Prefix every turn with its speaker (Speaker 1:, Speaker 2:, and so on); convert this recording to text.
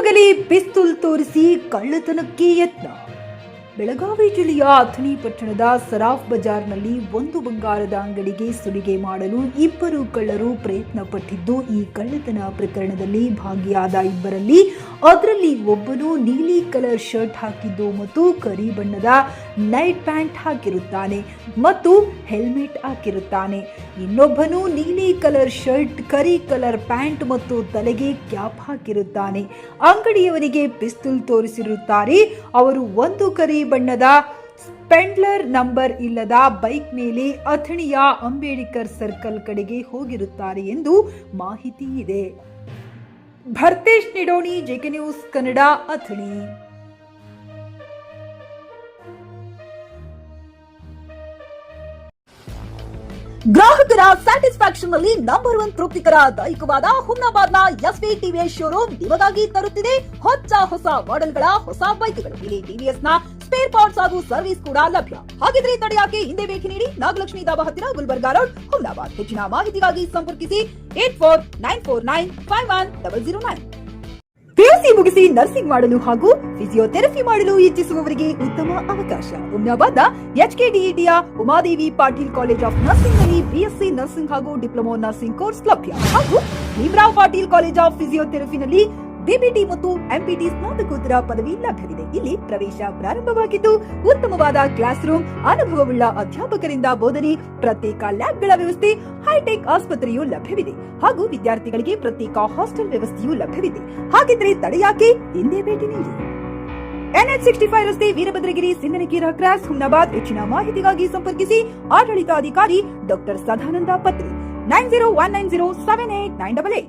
Speaker 1: ನಡುಹಗಲೇ ಪಿಸ್ತೂಲ್ ತೋರಿಸಿ ಕಳ್ಳತನಕ್ಕೆ ಯತ್ನ. ಬೆಳಗಾವಿ ಜಿಲ್ಲೆಯ ಅಥಣಿ ಪಟ್ಟಣದ ಸರಾಫ್ ಬಜಾರ್ನಲ್ಲಿ ಒಂದು ಬಂಗಾರದ ಅಂಗಡಿಗೆ ಸುಲಿಗೆ ಮಾಡಲು ಇಬ್ಬರು ಕಳ್ಳರು ಪ್ರಯತ್ನ ಪಟ್ಟಿದ್ದು, ಈ ಕಳ್ಳತನ ಪ್ರಕರಣದಲ್ಲಿ ಭಾಗಿಯಾದ ಇಬ್ಬರಲ್ಲಿ ಅದರಲ್ಲಿ ಒಬ್ಬನು ನೀಲಿ ಕಲರ್ ಶರ್ಟ್ ಹಾಕಿದ್ದು ಮತ್ತು ಕರಿ ಬಣ್ಣದ ನೈಟ್ ಪ್ಯಾಂಟ್ ಹಾಕಿರುತ್ತಾನೆ ಮತ್ತು ಹೆಲ್ಮೆಟ್ ಹಾಕಿರುತ್ತಾನೆ. ಇನ್ನೊಬ್ಬನು ನೀಲಿ ಕಲರ್ ಶರ್ಟ್, ಕರಿ ಕಲರ್ ಪ್ಯಾಂಟ್ ಮತ್ತು ತಲೆಗೆ ಕ್ಯಾಪ್ ಹಾಕಿರುತ್ತಾನೆ. ಅಂಗಡಿಯವರಿಗೆ ಪಿಸ್ತೂಲ್ ತೋರಿಸಿರುತ್ತಾರೆ. ಅವರು ಒಂದು ಕರಿ ಬಣ್ಣದ ಸ್ಪೆಂಡ್ಲರ್ ನಂಬರ್ ಇಲ್ಲದ ಬೈಕ್ ಮೇಲೆ ಅಥಣಿಯ ಅಂಬೇಡ್ಕರ್ ಸರ್ಕಲ್ ಕಡೆಗೆ ಹೋಗಿರುತ್ತಾರೆ ಎಂದು ಮಾಹಿತಿ ಇದೆ. Bharthesh Nidoni, JK news Kannada, Athani. ಗ್ರಾಹಕರ ಸ್ಯಾಟಿಸ್ಫ್ಯಾಕ್ಷನ್ ನಲ್ಲಿ ನಂಬರ್ 1 ತೃಪ್ತಿಕರ ದೈಹಿಕವಾದ ಹುಮ್ನಾಬಾದ್ನ ಎಸ್ವಿ ಟಿವಿಎಸ್ ಶೋರೂಮ್ ನಿಮಗಾಗಿ ತರುತ್ತಿದೆ ಹೊಸ ಮಾಡೆಲ್ಗಳ ಹೊಸ ಬೈಕ್ಗಳು. ಇಲ್ಲಿ ಟಿವಿಎಸ್ ನ ಸ್ಪೇರ್ ಪಾರ್ಟ್ಸ್ ಹಾಗೂ ಸರ್ವಿಸ್ ಕೂಡ ಲಭ್ಯ. ಹಾಗಿದ್ರೆ ತಡೆಯಾಕೆ ಹಿಂದೆ ಭೇಟಿ ನೀಡಿ. ನಾಗಲಕ್ಷ್ಮಿ ದಾಬಾ ಹತ್ತಿರ, ಗುಲ್ಬರ್ಗಾ ರೋಡ್, ಹುಮ್ನಾಬಾದ್. ಹೆಚ್ಚಿನ ಮಾಹಿತಿಗಾಗಿ ಸಂಪರ್ಕಿಸಿ 8494951009. ಪಿಯುಸಿ ಮುಗಿಸಿ ನರ್ಸಿಂಗ್ ಮಾಡಲು ಹಾಗೂ ಫಿಸಿಯೋಥೆರಪಿ ಮಾಡಲು ಇಚ್ಛಿಸುವವರಿಗೆ ಉತ್ತಮ ಅವಕಾಶ. ಹುಮ್ನಾಬಾದ್ನ ಎಚ್ಕೆಡಿಇಟಿಯ Umadevi Patil college of nursing ನಲ್ಲಿ ಬಿಎಸ್ಸಿ ನರ್ಸಿಂಗ್ ಹಾಗೂ ಡಿಪ್ಲೊಮಾ ನರ್ಸಿಂಗ್ ಕೋರ್ಸ್ ಲಭ್ಯ. ಹಾಗೂ ಭೀಮರಾವ್ ಪಾಟೀಲ್ ಕಾಲೇಜ್ ಆಫ್ ಫಿಸಿಯೋಥೆರಪಿನಲ್ಲಿ ಬಿಬಿಟಿ ಮತ್ತು ಎಂಪಿಟಿ ಸ್ನಾತಕೋತ್ತರ ಪದವಿ ಲಭ್ಯವಿದೆ. ಇಲ್ಲಿ ಪ್ರವೇಶ ಪ್ರಾರಂಭವಾಗಿದ್ದು, ಉತ್ತಮವಾದ ಕ್ಲಾಸ್ ರೂಮ್, ಅನುಭವವುಳ್ಳ ಅಧ್ಯಾಪಕರಿಂದ ಬೋಧನೆ, ಪ್ರತ್ಯೇಕ ಲ್ಯಾಬ್ಗಳ ವ್ಯವಸ್ಥೆ, ಹೈಟೆಕ್ ಆಸ್ಪತ್ರೆಯೂ ಲಭ್ಯವಿದೆ. ಹಾಗೂ ವಿದ್ಯಾರ್ಥಿಗಳಿಗೆ ಪ್ರತ್ಯೇಕ ಹಾಸ್ಟೆಲ್ ವ್ಯವಸ್ಥೆಯೂ ಲಭ್ಯವಿದೆ. ಹಾಗಿದ್ರೆ ತಡೆಯಾಕೆ, ಹಿಂದೆ ಭೇಟಿ ನೀಡಿ. NH 65 ರಸ್ತೆ, ವೀರಭದ್ರಗಿರಿ, ಸಿಂದನಕೀರ ಕ್ರಾಸ್, ಹುಮ್ನಾಬಾದ್. ಹೆಚ್ಚಿನ ಮಾಹಿತಿಗಾಗಿ ಸಂಪರ್ಕಿಸಿ ಆಡಳಿತಾಧಿಕಾರಿ ಡಾಕ್ಟರ್ ಸದಾನಂದ ಪತ್ರಿ 9019078988.